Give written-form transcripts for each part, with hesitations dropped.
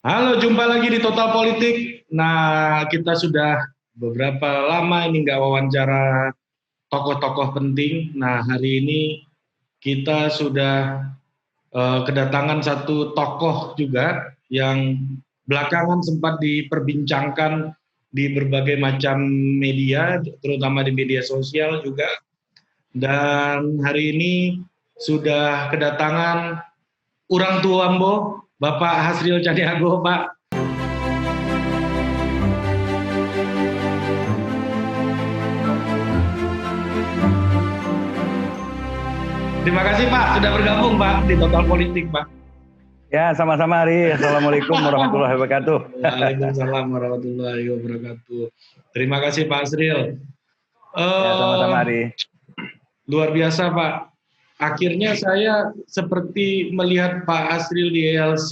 Halo, jumpa lagi di Total Politik. Nah, kita sudah beberapa lama ini nggak wawancara tokoh-tokoh penting. Nah, hari ini kita sudah kedatangan satu tokoh juga yang belakangan sempat diperbincangkan di berbagai macam media, terutama di media sosial juga. Dan hari ini sudah kedatangan Urang Tuambo, Bapak Hasril Caniago, Pak. Terima kasih Pak sudah bergabung Pak di Total Politik Pak. Ya, sama-sama Ari. Assalamualaikum warahmatullahi wabarakatuh. Waalaikumsalam warahmatullahi wabarakatuh. Terima kasih Pak Asril. Ya, sama-sama Ari. Luar biasa Pak. Akhirnya saya seperti melihat Pak Asril di ELC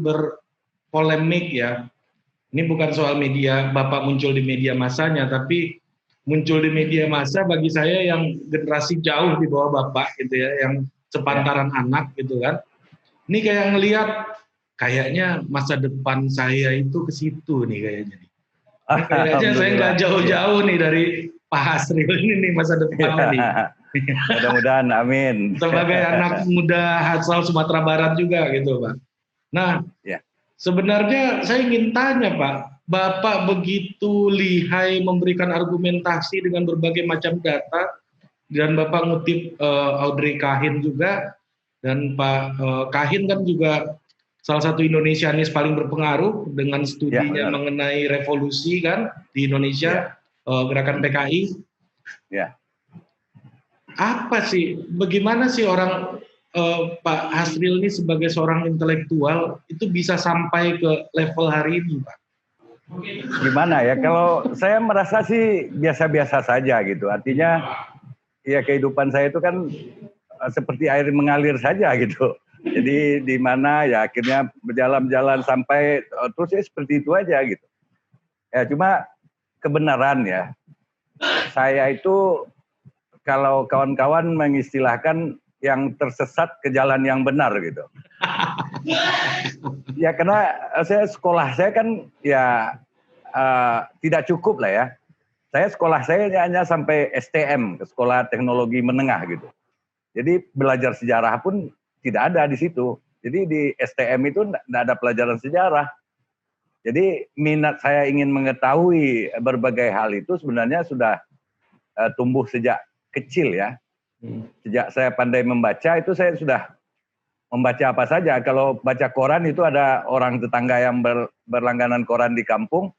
berpolemik ya. Ini bukan soal media, Bapak muncul di media masanya, tapi muncul di media massa bagi saya yang generasi jauh di bawah Bapak gitu ya, yang sepantaran anak gitu kan. Ini kayak ngelihat kayaknya masa depan saya itu ke situ nih kayaknya. Ini kayaknya saya nggak jauh-jauh nih dari Pak Hasril ini nih masa depannya nih. Mudah-mudahan, amin. Sebagai anak muda asal Sumatera Barat juga gitu Pak. Nah, sebenarnya saya ingin tanya Pak, Bapak begitu lihai memberikan argumentasi dengan berbagai macam data, dan Bapak ngutip Audrey Kahin juga, dan Pak Kahin kan juga salah satu Indonesianis paling berpengaruh dengan studinya mengenai revolusi kan di Indonesia, gerakan PKI. Apa sih, bagaimana sih orang Pak Hasril ini sebagai seorang intelektual itu bisa sampai ke level hari ini, Pak? Gimana ya, kalau saya merasa sih biasa-biasa saja gitu. Artinya ya kehidupan saya itu kan seperti air mengalir saja gitu. Jadi di mana ya akhirnya berjalan-jalan sampai terus ya seperti itu aja gitu. Ya cuma kebenaran ya. Saya itu kalau kawan-kawan mengistilahkan yang tersesat ke jalan yang benar gitu. Ya karena sekolah saya kan ya tidak cukup lah ya. Sekolah saya hanya sampai STM, ke Sekolah Teknologi Menengah gitu. Jadi belajar sejarah pun tidak ada di situ. Jadi di STM itu tidak ada pelajaran sejarah. Jadi minat saya ingin mengetahui berbagai hal itu sebenarnya sudah tumbuh sejak kecil ya. Sejak saya pandai membaca itu saya sudah membaca apa saja. Kalau baca koran itu ada orang tetangga yang berlangganan koran di kampung,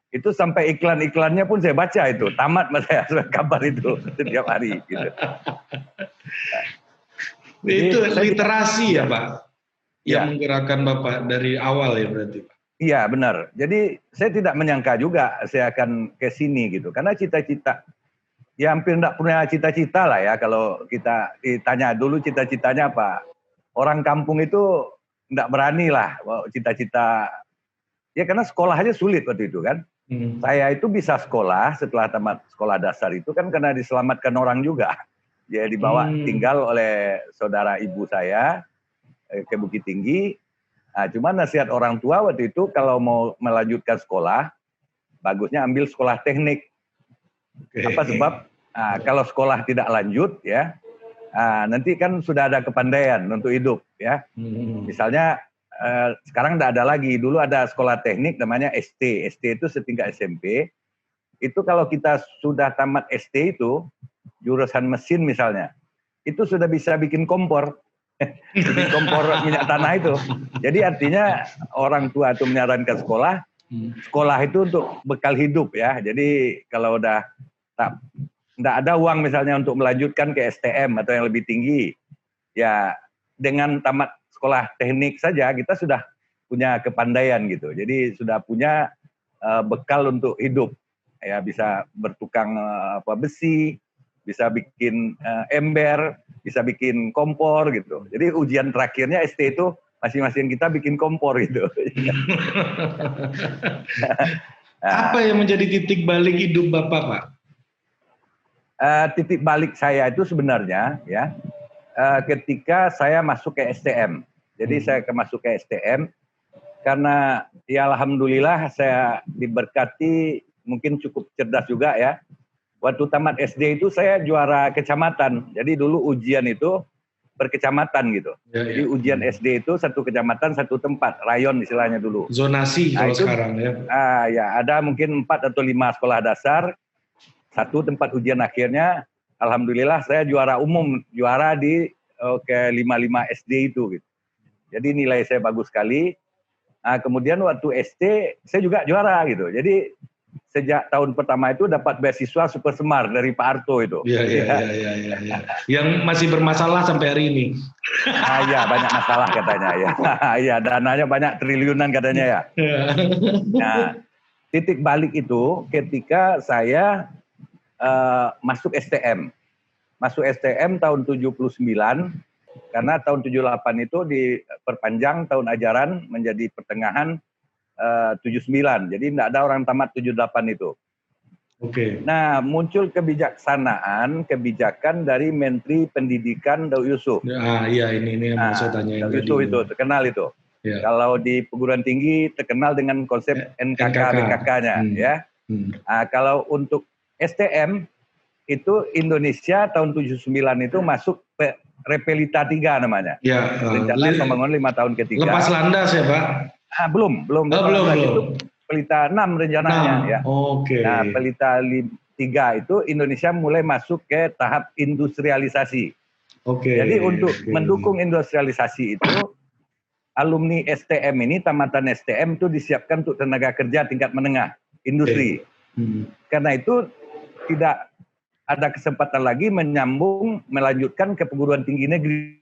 itu sampai iklan-iklannya pun saya baca itu. Tamat saya kabar itu setiap hari gitu. Itu literasi ya Pak, yang menggerakkan Bapak dari awal ya berarti Pak? Iya benar. Jadi saya tidak menyangka juga saya akan ke sini gitu. Karena cita-cita, ya hampir tidak punya cita-cita lah ya. Kalau kita ditanya dulu cita-citanya apa. Orang kampung itu tidak berani lah cita-cita. Ya karena sekolah aja sulit waktu itu kan. Saya itu bisa sekolah setelah tamat sekolah dasar itu kan karena diselamatkan orang juga. Dia dibawa tinggal oleh saudara ibu saya ke Bukit Tinggi. Nah, cuma nasihat orang tua waktu itu kalau mau melanjutkan sekolah, bagusnya ambil sekolah teknik. Apa sebab? Nah, kalau sekolah tidak lanjut ya, nanti kan sudah ada kepandaian untuk hidup ya. Misalnya sekarang tidak ada lagi. Dulu ada sekolah teknik namanya ST. ST itu setingkat SMP. Itu kalau kita sudah tamat ST itu, jurusan mesin misalnya, itu sudah bisa bikin kompor. Bikin kompor minyak tanah itu. Jadi artinya orang tua itu menyarankan sekolah itu untuk bekal hidup ya. Jadi kalau udah tidak ada uang misalnya untuk melanjutkan ke STM atau yang lebih tinggi, ya dengan tamat sekolah teknik saja kita sudah punya kepandaian gitu. Jadi sudah punya bekal untuk hidup. Ya bisa bertukang besi, bisa bikin ember, bisa bikin kompor gitu. Jadi ujian terakhirnya ST itu masing-masing kita bikin kompor gitu. Apa yang menjadi titik balik hidup Bapak, Pak? Titik balik saya itu sebenarnya ya ketika saya masuk ke STM. Jadi saya masuk ke STM karena ya alhamdulillah saya diberkati, mungkin cukup cerdas juga ya. Waktu tamat SD itu saya juara kecamatan. Jadi dulu ujian itu per kecamatan gitu. Jadi ujian SD itu satu kecamatan satu tempat, rayon istilahnya dulu. Zonasi kalau itu, sekarang ya. Ya ada mungkin 4 atau 5 sekolah dasar, satu tempat ujian akhirnya. Alhamdulillah saya juara umum, juara di ke 55 SD itu gitu. Jadi nilai saya bagus sekali. Kemudian waktu SD saya juga juara gitu. Jadi sejak tahun pertama itu dapat beasiswa Super Semar dari Pak Harto itu. Iya. Yang masih bermasalah sampai hari ini. Iya, banyak masalah katanya ya. Iya, dananya banyak triliunan katanya ya. Nah, titik balik itu ketika saya masuk STM. Masuk STM tahun 79, karena tahun 78 itu diperpanjang tahun ajaran menjadi pertengahan 79. Jadi tidak ada orang tamat 78 itu. Oke. Nah, muncul kebijakan dari Menteri Pendidikan Daud Yusuf. Iya, ini yang mau saya tanyain. Daud Yusuf itu terkenal itu. Ya. Kalau di perguruan tinggi terkenal dengan konsep NKK. BKK-nya ya. Kalau untuk STM itu Indonesia tahun 79 itu masuk Repelita 3 namanya. Ya. Rencana pembangunan 5 tahun ketiga. Lepas landas ya Pak? Belum. Belum. Itu Pelita 6 rencananya ya. Oke. Nah, Pelita 3 itu Indonesia mulai masuk ke tahap industrialisasi. Oke. Jadi untuk mendukung industrialisasi itu, alumni STM ini, tamatan STM itu disiapkan untuk tenaga kerja tingkat menengah, industri. Karena itu tidak ada kesempatan lagi melanjutkan ke perguruan tinggi negeri,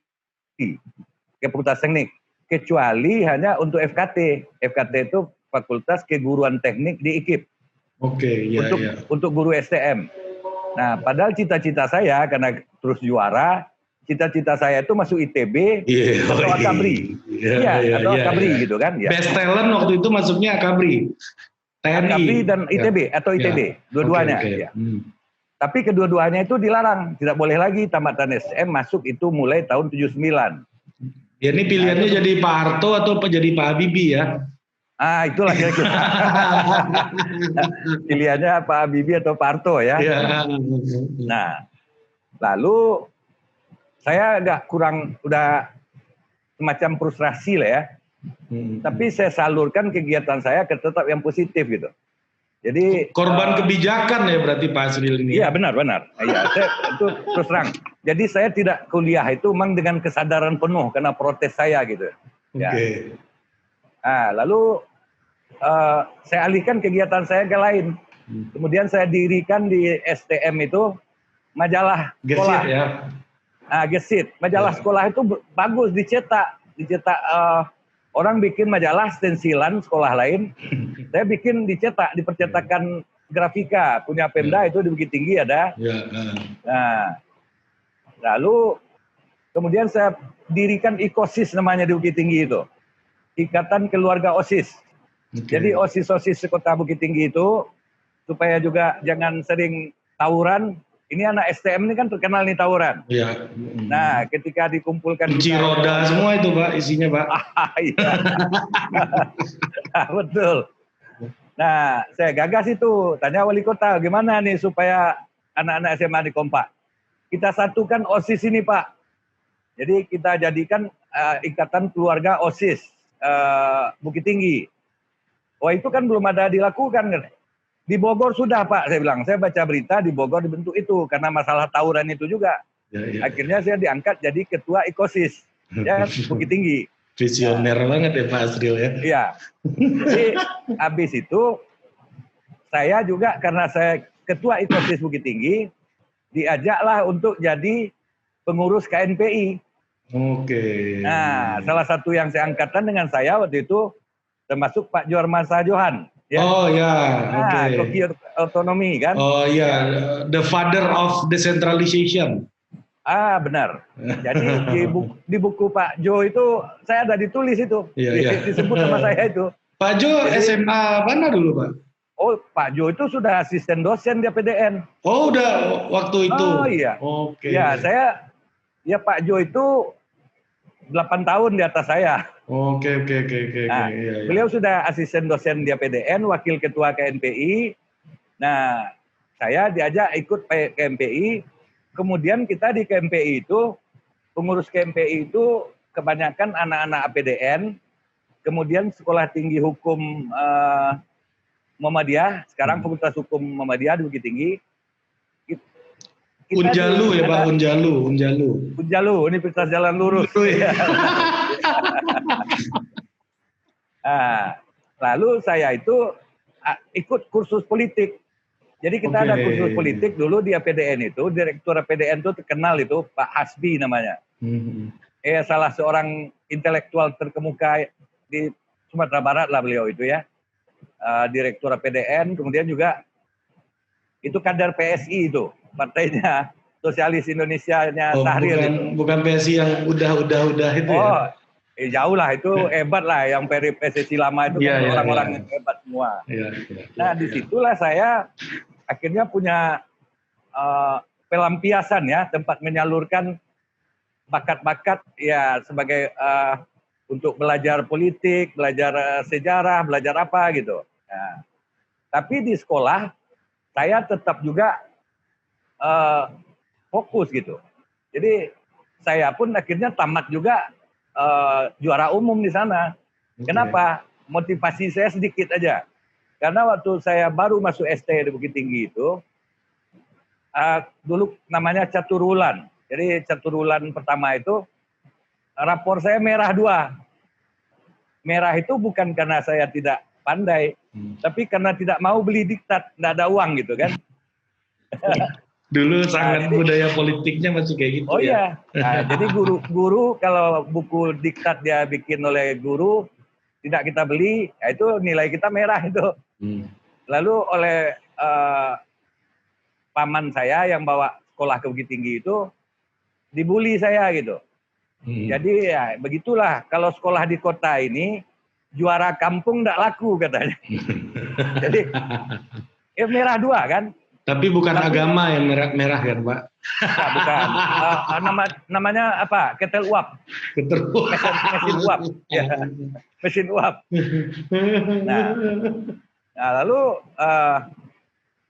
ke fakultas teknik, kecuali hanya untuk FKT. FKT itu Fakultas Keguruan Teknik di IKIP. Oke, iya. Untuk guru STM. Nah, padahal cita-cita saya karena terus juara, cita-cita saya itu masuk ITB atau Akabri. Atau Akabri gitu kan. Ya. Best talent waktu itu masuknya Akabri. TNI. Akabri dan ITB atau ITB, dua-duanya. Ya. Tapi kedua-duanya itu dilarang, tidak boleh lagi tamatan STM masuk itu mulai tahun 79. Ya, ini pilihannya jadi Pak Harto atau jadi Pak Habibie ya? Itulah kira-kira. Pilihannya Pak Habibie atau Pak Harto ya. Nah, lalu saya udah semacam frustrasi lah ya. Tapi saya salurkan kegiatan saya ke tetap yang positif gitu. Jadi korban kebijakan ya berarti Pak Asril ini. Iya benar. Iya, saya itu terus terang. Jadi saya tidak kuliah itu memang dengan kesadaran penuh karena protes saya gitu. Oke. Lalu saya alihkan kegiatan saya ke lain. Kemudian saya dirikan di STM itu majalah sekolah. Gesit ya. Gesit. Majalah sekolah itu bagus dicetak orang bikin majalah stensilan sekolah lain. Saya bikin dicetak di percetakan grafika punya Pemda itu di Bukit Tinggi ada. Nah, lalu kemudian saya dirikan IKOSIS namanya di Bukit Tinggi itu. Ikatan Keluarga OSIS. Jadi OSIS-OSIS sekota Bukit Tinggi itu supaya juga jangan sering tawuran. Ini anak STM ini kan terkenal nih tawuran. Iya. Nah, ketika dikumpulkan kunci roda semua itu Pak isinya Pak. Iya. Betul. Nah, saya gagas itu, tanya wali kota gimana nih supaya anak-anak SMA ini kompak. Kita satukan OSIS ini Pak. Jadi kita jadikan Ikatan Keluarga OSIS Bukit Tinggi. Wah itu kan belum ada dilakukan kan. Di Bogor sudah Pak, saya bilang. Saya baca berita di Bogor dibentuk itu karena masalah tawuran itu juga. Akhirnya saya diangkat jadi ketua IKOSIS ya Bukit Tinggi. Visioner banget ya Pak Asril ya. Iya. Jadi habis itu saya juga karena saya ketua IKOSIS Bukit Tinggi diajaklah untuk jadi pengurus KNPI. Oke. Nah, salah satu yang saya angkatan dengan saya waktu itu termasuk Pak Djormansyah Johan. Ya. Oh ya, oke. Koki otonomi kan. Oh ya, the father of decentralization. Benar. Jadi di buku Pak Jo itu saya ada ditulis itu. Disebut sama saya itu. Pak Jo SMA mana dulu Pak? Oh Pak Jo itu sudah asisten dosen di PDN. Oh udah waktu itu. Oh iya. Oke. Ya Pak Jo itu 8 tahun di atas saya. Oke, oke, oke, oke, oke. Nah, Iya, iya. beliau sudah asisten dosen di APDN, wakil ketua KNPI. Nah, saya diajak ikut KMPI. Kemudian kita di KMPI itu, pengurus KMPI itu kebanyakan anak-anak APDN, kemudian Sekolah Tinggi Hukum Muhammadiyah, sekarang Fakultas Hukum Muhammadiyah di Bukit Tinggi. Kita Unjalu ya Pak, Unjalu, Unjalu. Unjalu, Universitas Jalan Lurus. Ya. Nah, lalu saya itu ikut kursus politik. Jadi kita ada kursus politik dulu di APDN itu, direktur APDN itu terkenal itu Pak Hasbi namanya. Salah seorang intelektual terkemuka di Sumatera Barat lah beliau itu ya. Direktur APDN, kemudian juga itu kader PSI itu, partainya Sosialis Indonesia-nya Tahrir. Bukan PSI yang udah itu ya? Jauh lah, itu hebat lah, yang PSSI lama itu kan orang-orang yang hebat semua. Nah, disitulah saya akhirnya punya pelampiasan ya, tempat menyalurkan bakat-bakat ya sebagai untuk belajar politik, belajar sejarah, belajar apa gitu. Nah, tapi di sekolah saya tetap juga fokus gitu. Jadi saya pun akhirnya tamat juga juara umum di sana. Kenapa? Motivasi saya sedikit aja. Karena waktu saya baru masuk ST di Bukit Tinggi itu, dulu namanya Caturwulan. Jadi Caturwulan pertama itu, rapor saya merah 2. Merah itu bukan karena saya tidak pandai, tapi karena tidak mau beli diktat, tidak ada uang gitu kan. Dulu sangat budaya politiknya masih kayak gitu. Oh iya, nah, jadi guru kalau buku diktat dia bikin oleh guru tidak kita beli, ya itu nilai kita merah itu. Lalu oleh paman saya yang bawa sekolah ke Bukit Tinggi itu dibully saya gitu. Jadi ya begitulah, kalau sekolah di kota ini juara kampung tidak laku katanya. Jadi ya merah 2 kan. Tapi bukan agama yang merah kan Pak? Ya, bukan. Namanya apa? Ketel uap. Ketel uap. Mesin uap. Ya. Mesin uap. Nah lalu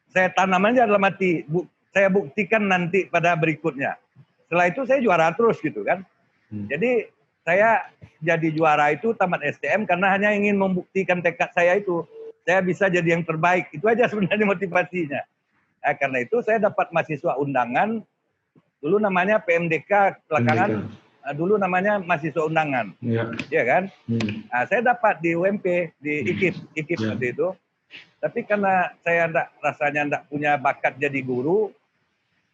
saya tanam aja dalam hati. Saya buktikan nanti pada berikutnya. Setelah itu saya juara terus gitu kan. Jadi saya jadi juara itu tamat STM karena hanya ingin membuktikan tekad saya itu. Saya bisa jadi yang terbaik. Itu aja sebenarnya motivasinya. Karena itu saya dapat mahasiswa undangan, dulu namanya PMDK, belakangan dulu namanya mahasiswa undangan, ya kan? Nah, saya dapat di UMP, di IKIP seperti itu. Tapi karena saya rasanya tidak punya bakat jadi guru,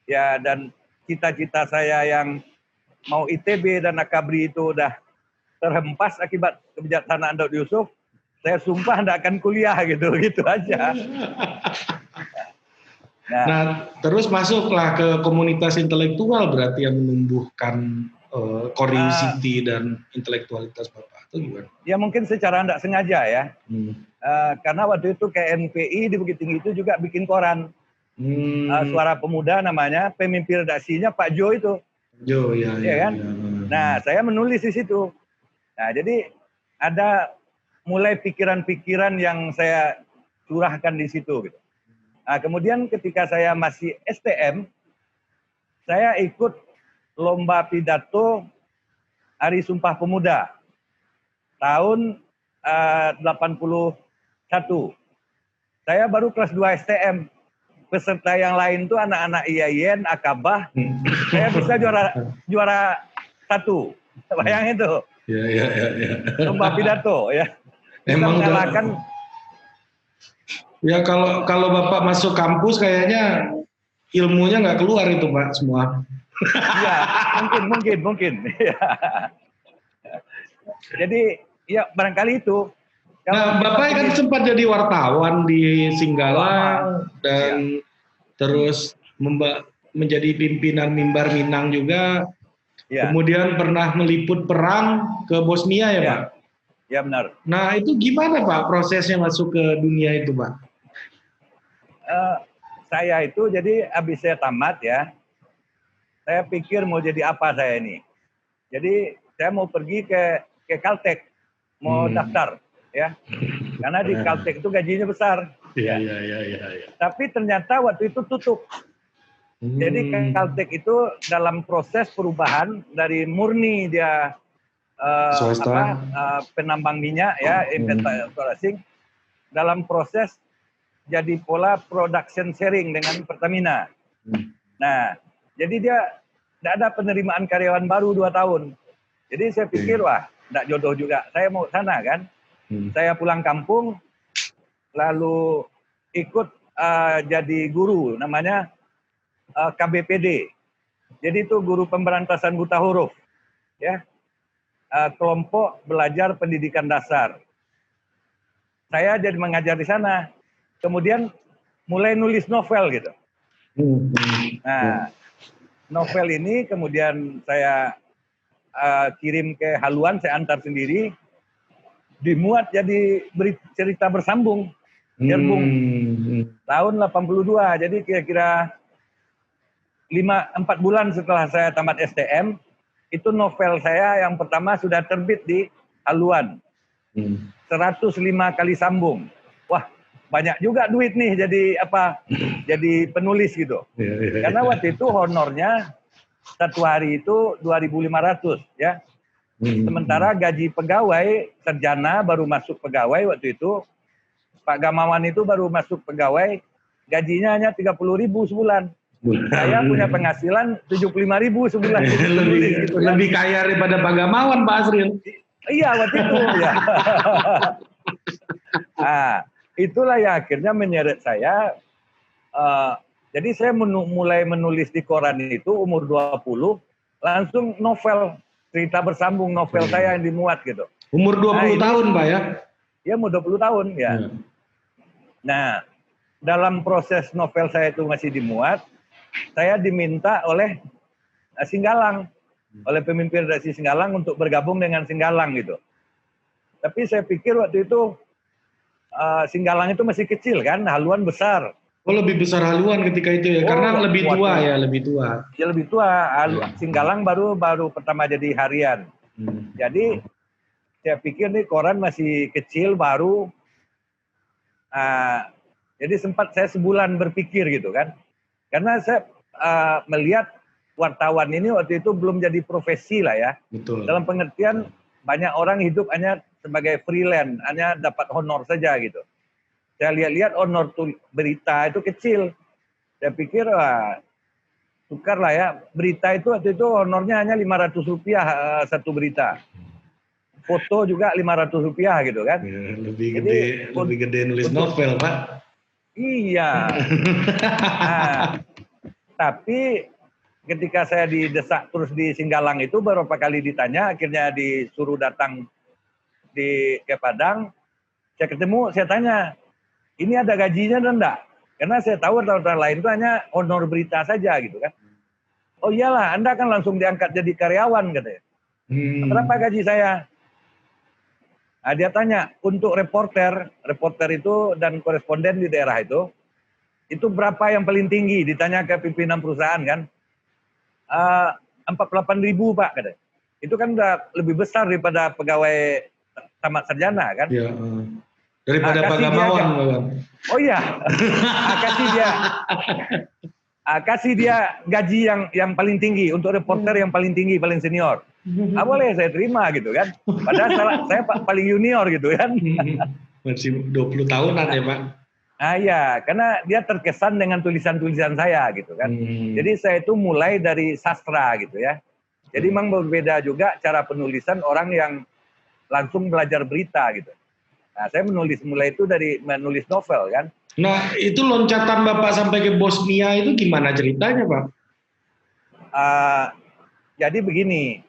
ya dan cita-cita saya yang mau ITB dan Akabri itu udah terhempas akibat kebijaksanaan Daud Yusuf, saya sumpah tidak akan kuliah gitu aja. Nah, terus masuklah ke komunitas intelektual berarti yang menumbuhkan curiosity dan intelektualitas Bapak itu gimana? Ya mungkin secara tidak sengaja ya. Karena waktu itu KNPI di Bukit Tinggi itu juga bikin koran. Suara Pemuda namanya, pemimpin redaksinya Pak Jo itu. Jo, ya kan? Ya. Nah, saya menulis di situ. Nah, jadi ada mulai pikiran-pikiran yang saya curahkan di situ gitu. Nah, kemudian ketika saya masih STM, saya ikut lomba pidato Hari Sumpah Pemuda tahun 81. Saya baru kelas 2 STM. Peserta yang lain tuh anak-anak IAIN, Akabah. Saya bisa juara 1. Bayangin itu. Ya. Lomba pidato ya. Emang mengalahkan. Ya kalau Bapak masuk kampus kayaknya ilmunya nggak keluar itu Pak semua. Iya, mungkin. Jadi ya barangkali itu. Nah, Bapak kan sempat jadi wartawan di Singgala dan terus menjadi pimpinan Mimbar Minang juga. Ya. Kemudian pernah meliput perang ke Bosnia ya Pak? Ya benar. Nah itu gimana Pak prosesnya masuk ke dunia itu Pak? Saya itu jadi habis saya tamat ya, saya pikir mau jadi apa saya ini. Jadi saya mau pergi ke Caltech. mau daftar, ya. Karena di Caltech itu gajinya besar. Iya. Tapi ternyata waktu itu tutup. Jadi Caltech itu dalam proses perubahan dari murni dia penambang minyak, ya, investor asing, dalam proses jadi pola production sharing dengan Pertamina. Nah, jadi dia tidak ada penerimaan karyawan baru 2 tahun. Jadi saya pikir, wah, tidak jodoh juga. Saya mau sana kan. Saya pulang kampung, lalu ikut jadi guru, namanya KBPD. Jadi itu guru pemberantasan buta huruf, ya, kelompok belajar pendidikan dasar. Saya jadi mengajar di sana. Kemudian mulai nulis novel gitu. Nah, novel ini kemudian saya kirim ke haluan, saya antar sendiri, dimuat jadi cerita bersambung, Gerbung, tahun 82. Jadi kira-kira 4 bulan setelah saya tamat STM, itu novel saya yang pertama sudah terbit di haluan. 105 kali sambung. Wah, banyak juga duit nih jadi penulis gitu. Karena waktu itu honornya satu hari itu 2.500, ya. Sementara gaji pegawai sarjana baru masuk pegawai waktu itu, Pak Gamawan itu baru masuk pegawai, gajinya hanya 30.000 sebulan. Saya punya penghasilan 75.000 sebulan. Lebih kaya daripada Pak Gamawan, Pak Asril. Iya, waktu itu ya. Nah, itulah yang akhirnya menyeret saya. Jadi saya mulai menulis di koran itu umur 20, langsung novel, cerita bersambung novel saya yang dimuat gitu. Umur 20 tahun, Pak, ya? Ya, umur 20 tahun, ya. Nah, dalam proses novel saya itu masih dimuat, saya diminta oleh Singgalang, oleh pemimpin redaksi Singgalang untuk bergabung dengan Singgalang gitu. Tapi saya pikir waktu itu Singgalang itu masih kecil kan, haluan besar. Oh, lebih besar haluan ketika itu ya, karena lebih tua ya, lebih tua. Ya lebih tua. Singgalang baru pertama jadi harian. Jadi saya pikir nih koran masih kecil baru. Jadi sempat saya sebulan berpikir gitu kan. Karena saya melihat wartawan ini waktu itu belum jadi profesi lah ya. Betul. Dalam pengertian banyak orang hidup hanya sebagai freelance, hanya dapat honor saja gitu. Saya lihat-lihat honor berita itu kecil. Saya pikir tukar lah ya. Berita itu waktu itu honornya hanya Rp500 satu berita. Foto juga Rp500 gitu kan. Ya, lebih gede nulis novel, Pak. Iya. Tapi ketika saya didesak terus di Singgalang itu beberapa kali ditanya, akhirnya disuruh datang ke Padang. Saya ketemu, saya tanya, ini ada gajinya dan enggak? Karena saya tahu wartawan lain itu hanya honor berita saja gitu kan. Oh iyalah, Anda kan langsung diangkat jadi karyawan katanya. Berapa gaji saya? Nah, dia tanya, untuk reporter itu dan koresponden di daerah itu berapa yang paling tinggi? Ditanya ke pimpinan perusahaan kan. 48.000 Pak katanya. Itu kan udah lebih besar daripada pegawai tamat sarjana kan. Ya, daripada Pak Gamawan. Oh iya, kasih dia gaji yang paling tinggi untuk reporter yang paling tinggi, paling senior. Boleh saya terima gitu kan. Padahal saya paling junior gitu kan. Masih 20 tahunan ya Pak. Iya, karena dia terkesan dengan tulisan-tulisan saya gitu kan. Jadi saya itu mulai dari sastra gitu ya. Jadi memang berbeda juga cara penulisan orang yang langsung belajar berita gitu. Nah, saya mulai itu dari menulis novel kan. Nah, itu loncatan Bapak sampai ke Bosnia itu gimana ceritanya, Pak? Jadi begini,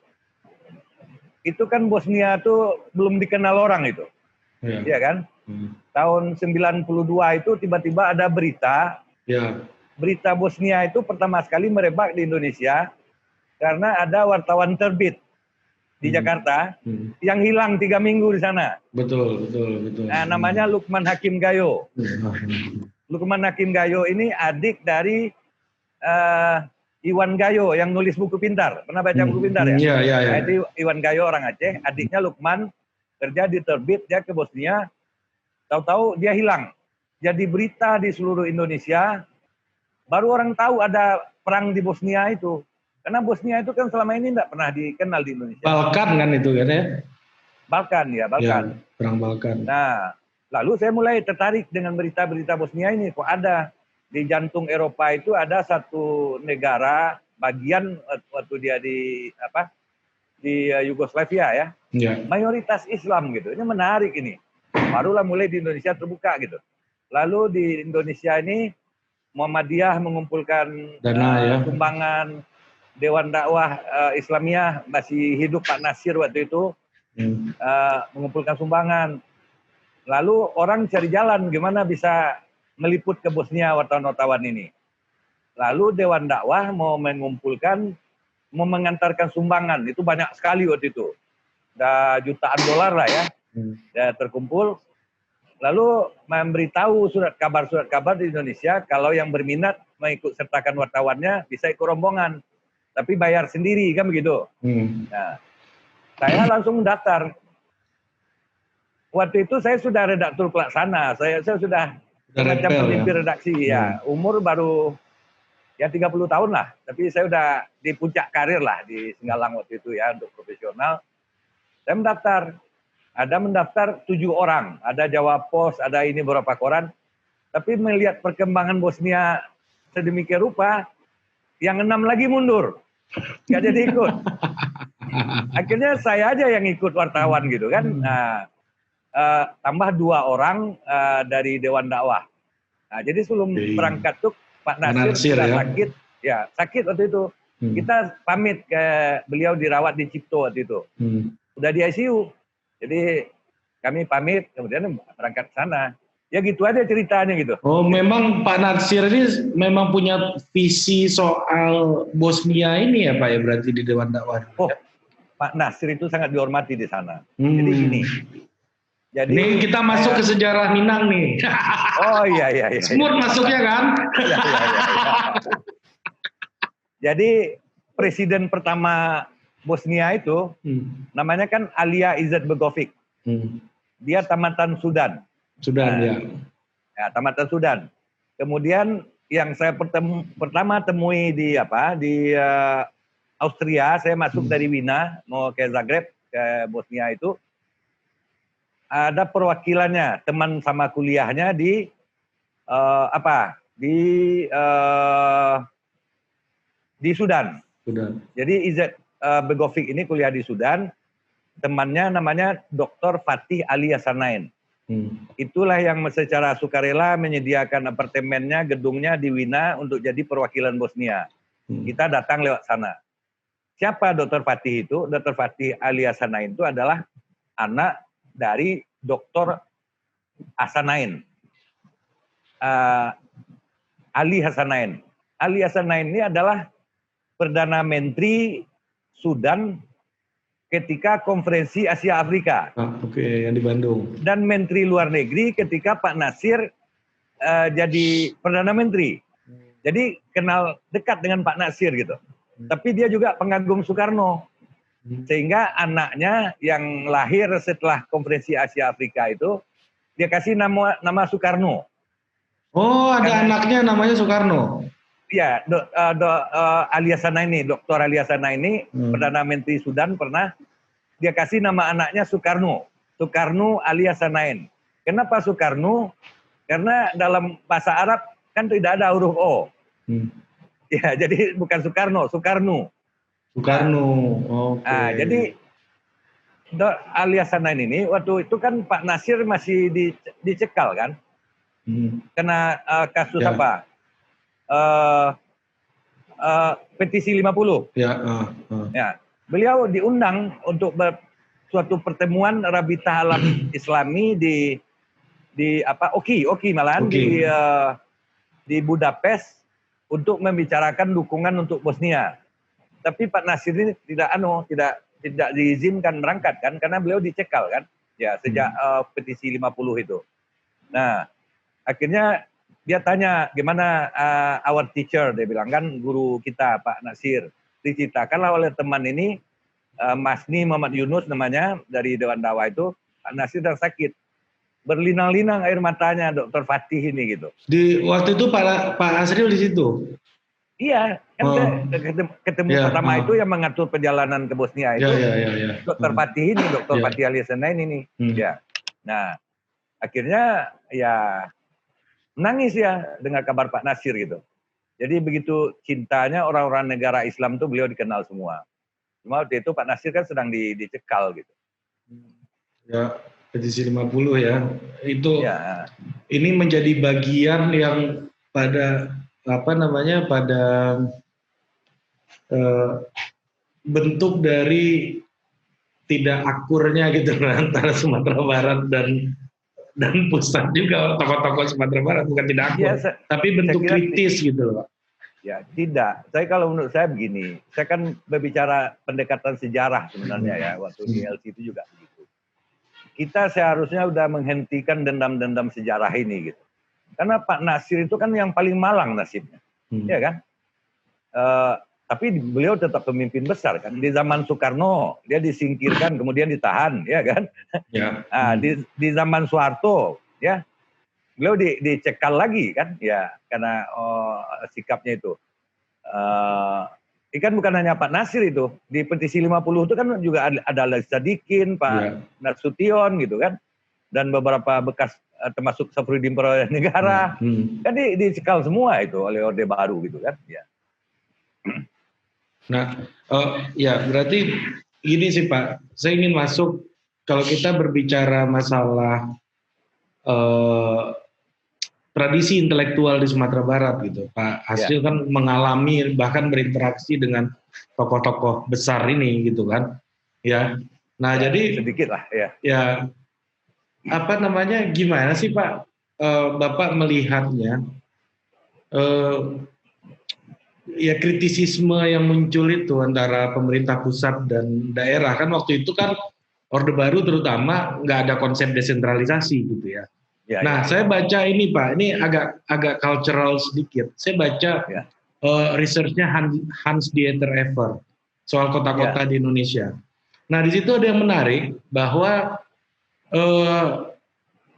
itu kan Bosnia tuh belum dikenal orang itu, ya kan? Tahun 92 itu tiba-tiba ada berita, berita Bosnia itu pertama sekali merebak di Indonesia karena ada wartawan terbit di Jakarta yang hilang 3 minggu di sana. Betul. Nah, namanya Lukman Hakim Gayo. Lukman Hakim Gayo ini adik dari Iwan Gayo yang nulis buku pintar. Pernah baca buku pintar ya? Iya. Nah, itu Iwan Gayo orang Aceh, adiknya Lukman. kerja di terbit, dia ke Bosnia, tahu-tahu dia hilang. Jadi berita di seluruh Indonesia, baru orang tahu ada perang di Bosnia itu. Karena Bosnia itu kan selama ini tidak pernah dikenal di Indonesia. Balkan kan itu kan ya? Balkan, ya Balkan. Ya, perang Balkan. Nah, lalu saya mulai tertarik dengan berita-berita Bosnia ini. Kok ada di jantung Eropa itu ada satu negara bagian waktu dia di Yugoslavia ya. Ya. Mayoritas Islam gitu. Ini menarik ini. Barulah mulai di Indonesia terbuka gitu. Lalu di Indonesia ini Muhammadiyah mengumpulkan dana sumbangan, Dewan Dakwah Islamiyah masih hidup Pak Nasir waktu itu mengumpulkan sumbangan. Lalu orang cari jalan gimana bisa meliput ke Bosnia wartawan-wartawan ini. Lalu Dewan Dakwah mau mengantarkan sumbangan, itu banyak sekali waktu itu. Udah jutaan dolar lah ya, terkumpul. Lalu memberitahu surat kabar di Indonesia kalau yang berminat mengikut sertakan wartawannya bisa ikut rombongan, tapi bayar sendiri kan begitu. Nah, saya langsung mendaftar. Waktu itu saya sudah redaktur pelaksana, saya sudah semacam pemimpin redaksi ya. Umur baru ya 30 tahun lah, tapi saya udah di puncak karir lah di Singgalang waktu itu ya untuk profesional. Saya mendaftar. Ada mendaftar 7 orang, ada Jawa Pos, ada ini beberapa koran. Tapi melihat perkembangan Bosnia sedemikian rupa, yang 6 lagi mundur. Nggak jadi ikut. Akhirnya saya aja yang ikut wartawan gitu kan. Nah, tambah 2 orang dari Dewan Dakwah. Nah, jadi sebelum berangkat tuh Pak Nasir sudah sakit. Ya, sakit waktu itu. Kita pamit ke beliau dirawat di Cipto waktu itu. Udah di ICU. Jadi kami pamit, kemudian berangkat ke sana. Ya gitu aja ceritanya gitu. Oh, memang Pak Nasir ini memang punya visi soal Bosnia ini ya Pak ya, berarti di Dewan Dakwah. Oh, Pak Nasir itu sangat dihormati di sana. Jadi gini. Ini kita masuk ke sejarah Minang nih. Oh iya. Smooth masuknya kan? Iya. Jadi presiden pertama Bosnia itu namanya kan Alija Izetbegovic. Dia tamatan Sudan. Ya. Ya, tamatan Sudan. Kemudian yang saya pertama temui di Austria, saya masuk dari Wina mau ke Zagreb ke Bosnia itu. Ada perwakilannya, teman sama kuliahnya di Sudan. Jadi Begovic ini kuliah di Sudan, temannya namanya Dr. Fatih Ali Hassanain. Itulah yang secara sukarela menyediakan apartemennya, gedungnya di Wina untuk jadi perwakilan Bosnia. Kita datang lewat sana. Siapa Dr. Fatih itu? Dr. Fatih Ali Hassanain itu adalah anak dari Dr. Hassanain. Ali Hassanain. Ali Hassanain ini adalah Perdana Menteri Sudan ketika konferensi Asia Afrika. Yang di Bandung. Dan Menteri Luar Negeri ketika Pak Nasir jadi Perdana Menteri. Jadi kenal dekat dengan Pak Nasir gitu. Tapi dia juga pengagum Soekarno. Sehingga anaknya yang lahir setelah konferensi Asia Afrika itu dia kasih nama Soekarno. Oh, ada anaknya namanya Soekarno. Ya, Ali Hassanain ini, Dr. Ali Hassanain ini, Perdana Menteri Sudan pernah dia kasih nama anaknya Soekarno. Soekarno Ali Hassanain. Kenapa Soekarno? Karena dalam bahasa Arab kan tidak ada huruf O. Ya, jadi bukan Soekarno, Soekarno. Nah, jadi Ali Hassanain ini waktu itu kan Pak Nasir masih dicekal kan? Kena kasus apa? Petisi 50. Ya, beliau diundang untuk suatu pertemuan Rabita Alam Islami di Oki malahan di Budapest untuk membicarakan dukungan untuk Bosnia. Tapi Pak Nasir ini tidak diizinkan berangkat kan karena beliau dicekal kan. Ya, sejak petisi 50 itu. Nah, akhirnya dia tanya, gimana our teacher, dia bilang kan guru kita Pak Nasir. Diceritakanlah oleh teman ini, Masni Muhammad Yunus namanya, dari Dewan Dakwah itu. Pak Nasir sedang sakit. Berlinang-linang air matanya Dr. Fatih ini gitu. Di waktu itu Pak Asril di situ. Iya, kan ketemu pertama itu yang mengatur perjalanan ke Bosnia itu Dr. Fatih ini, Dr. Fatih Aliasenain ini. Ya. Nah, akhirnya ya menangis ya dengar kabar Pak Nasir gitu. Jadi begitu cintanya orang-orang negara Islam tuh beliau dikenal semua. Cuma waktu itu Pak Nasir kan sedang dicekal gitu. Ya, petisi 50 ya. Itu ya. Ini menjadi bagian yang pada pada bentuk dari tidak akurnya gitu antara Sumatera Barat dan pusat juga, tokoh-tokoh Sumatera Barat bukan tidak akur, tapi bentuk kritis gitu loh. Ya, tidak. Kalau menurut saya begini, saya kan berbicara pendekatan sejarah sebenarnya ya, waktu di LC itu juga begitu. Kita seharusnya udah menghentikan dendam-dendam sejarah ini gitu. Karena Pak Nasir itu kan yang paling malang nasibnya, ya kan? Tapi beliau tetap pemimpin besar kan. Di zaman Soekarno dia disingkirkan kemudian ditahan, ya kan? Ya. Nah, di zaman Soeharto, ya beliau dicekal lagi kan, ya karena sikapnya itu. Kan bukan hanya Pak Nasir itu, di petisi 50 itu kan juga ada Ali Sadikin, Pak Nasution gitu kan, dan beberapa bekas termasuk Safruddin Perolehan Negara, kan dicekal semua itu oleh Orde Baru gitu kan, ya. Nah, ya berarti gini sih Pak, saya ingin masuk kalau kita berbicara masalah tradisi intelektual di Sumatera Barat gitu, Pak Asril kan mengalami bahkan berinteraksi dengan tokoh-tokoh besar ini gitu kan, ya. Nah jadi sedikit lah ya. Ya gimana sih Pak Bapak melihatnya? Ya kritisisme yang muncul itu antara pemerintah pusat dan daerah kan waktu itu kan Orde Baru terutama nggak ada konsep desentralisasi gitu ya. Saya baca ini Pak, ini agak cultural sedikit. Saya baca researchnya Hans Dieter Evers soal kota-kota di Indonesia. Nah di situ ada yang menarik bahwa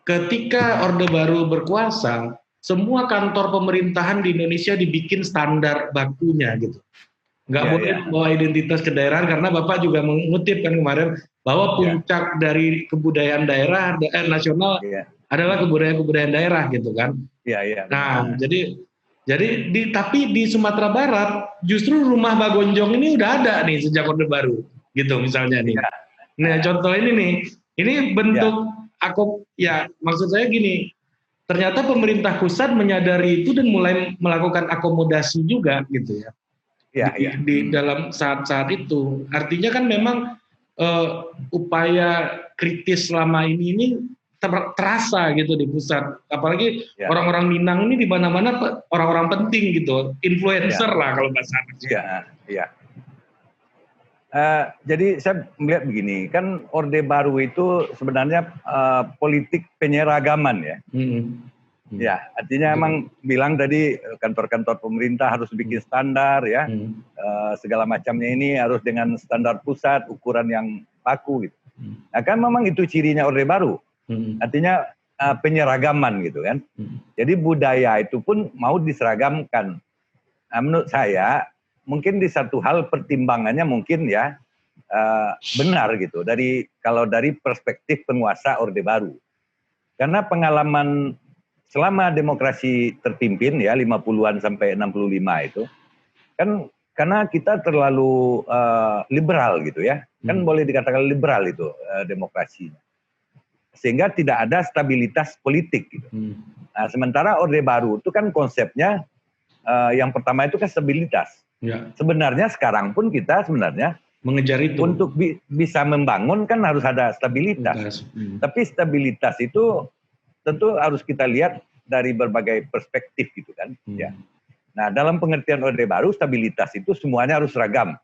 ketika Orde Baru berkuasa, semua kantor pemerintahan di Indonesia dibikin standar bakunya gitu. Nggak boleh membawa identitas ke daerah karena Bapak juga mengutip kan kemarin bahwa puncak dari kebudayaan daerah nasional adalah kebudayaan daerah gitu kan. Nah, tapi di Sumatera Barat justru rumah Bagonjong ini udah ada nih sejak Orde Baru gitu misalnya nih. Nah, contoh ini nih, ini bentuk maksud saya gini, ternyata pemerintah pusat menyadari itu dan mulai melakukan akomodasi juga gitu ya. Di dalam saat-saat itu. Artinya kan memang upaya kritis selama ini terasa gitu di pusat. Apalagi orang-orang Minang ini di mana-mana orang-orang penting gitu, influencer lah kalau bahasa Indonesia. Jadi saya melihat begini, kan Orde Baru itu sebenarnya politik penyeragaman ya. Ya, artinya emang bilang tadi kantor-kantor pemerintah harus bikin standar ya, segala macamnya ini harus dengan standar pusat, ukuran yang baku gitu. Nah kan memang itu cirinya Orde Baru, artinya penyeragaman gitu kan. Jadi budaya itu pun mau diseragamkan. Nah, menurut saya mungkin di satu hal pertimbangannya mungkin ya benar gitu kalau dari perspektif penguasa Orde Baru. Karena pengalaman selama demokrasi terpimpin ya 50-an sampai 65 itu kan karena kita terlalu liberal gitu ya. Kan boleh dikatakan liberal itu demokrasinya. Sehingga tidak ada stabilitas politik gitu. Nah, sementara Orde Baru itu kan konsepnya yang pertama itu kan stabilitas. Sebenarnya sekarang pun kita sebenarnya mengejar itu. Untuk bisa membangun kan harus ada stabilitas. Tapi stabilitas itu tentu harus kita lihat dari berbagai perspektif gitu kan. Ya. Nah dalam pengertian Orde Baru stabilitas itu semuanya harus seragam.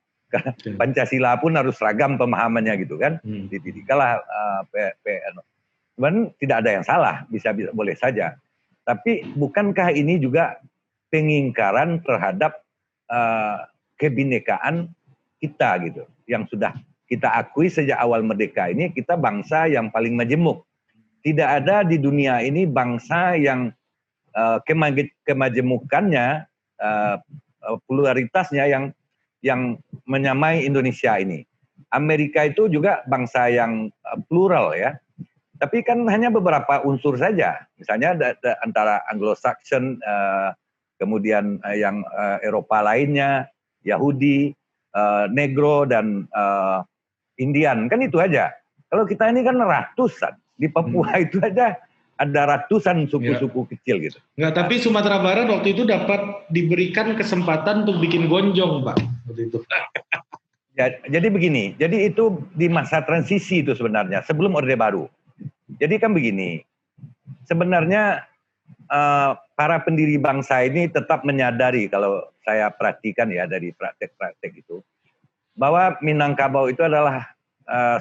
Pancasila pun harus seragam pemahamannya gitu kan. Didikalah cuman tidak ada yang salah, bisa boleh saja. Tapi bukankah ini juga pengingkaran terhadap kebinekaan kita gitu, yang sudah kita akui sejak awal merdeka ini kita bangsa yang paling majemuk. Tidak ada di dunia ini bangsa yang kemajemukannya, pluralitasnya yang menyamai Indonesia ini. Amerika itu juga bangsa yang plural ya. Tapi kan hanya beberapa unsur saja. Misalnya antara Anglo-Saxon, kemudian yang Eropa lainnya, Yahudi, Negro, dan Indian. Kan itu aja. Kalau kita ini kan ratusan. Di Papua itu aja ada ratusan suku-suku kecil gitu. Enggak, tapi Sumatera Barat waktu itu dapat diberikan kesempatan untuk bikin gonjong, Pak. Waktu itu. Jadi begini, jadi itu di masa transisi itu sebenarnya, sebelum Orde Baru. Jadi kan begini, sebenarnya para pendiri bangsa ini tetap menyadari, kalau saya perhatikan ya dari praktek-praktek itu, bahwa Minangkabau itu adalah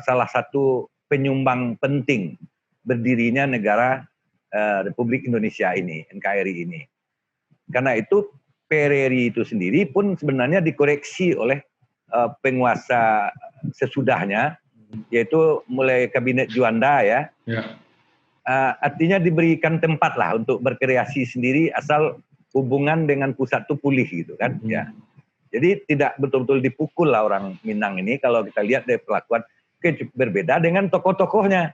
salah satu penyumbang penting berdirinya negara Republik Indonesia ini, NKRI ini. Karena itu PRRI itu sendiri pun sebenarnya dikoreksi oleh penguasa sesudahnya, yaitu mulai Kabinet Juanda ya. Artinya diberikan tempat lah untuk berkreasi sendiri asal hubungan dengan pusat itu pulih gitu kan. Ya. Jadi tidak betul-betul dipukul lah orang Minang ini kalau kita lihat dari perlakuan berbeda dengan tokoh-tokohnya.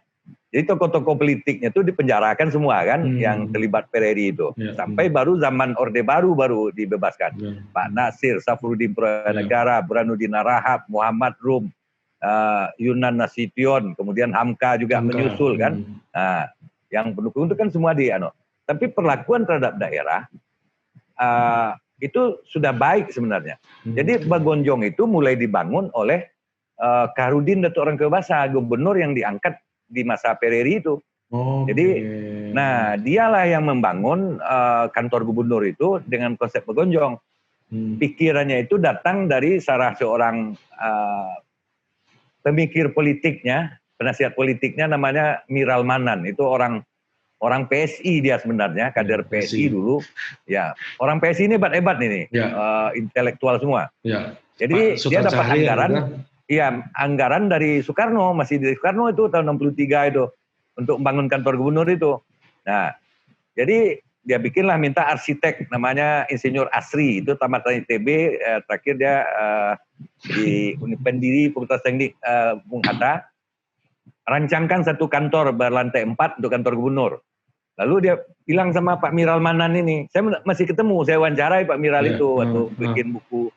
Jadi tokoh-tokoh politiknya itu dipenjarakan semua kan, yang terlibat PRRI itu. Sampai baru zaman Orde Baru dibebaskan. Pak Nasir, Safruddin Pranegara, Burhanuddin Rahab, Muhammad Rum, Yunan Nasution, kemudian Hamka juga menyusul kan. Nah, yang pendukung itu kan semua tapi perlakuan terhadap daerah itu sudah baik sebenarnya. Jadi Bagonjong itu mulai dibangun oleh Kharudin Datuk Orang Kebasa, gubernur yang diangkat di masa PRRI itu. Jadi, nah dialah yang membangun kantor gubernur itu dengan konsep Bagonjong. Pikirannya itu datang dari salah seorang pemikir politiknya, penasihat politiknya namanya Miral Manan. Itu orang PSI dia sebenarnya, kader PSI dulu. Ya, orang PSI ini hebat-hebat ini, intelektual semua. Jadi dia dapat anggaran. Iya, anggaran dari Soekarno, masih dari Soekarno itu tahun 63 itu untuk membangun kantor gubernur itu. Nah, jadi dia bikinlah, minta arsitek namanya Insinyur Asri, itu tamatan ITB, terakhir dia di pendiri Fakultas Teknik Bung Hatta, rancangkan satu kantor berlantai 4 untuk kantor gubernur. Lalu dia bilang sama Pak Miral Manan ini, saya masih ketemu, saya wawancarai Pak Miral itu waktu bikin buku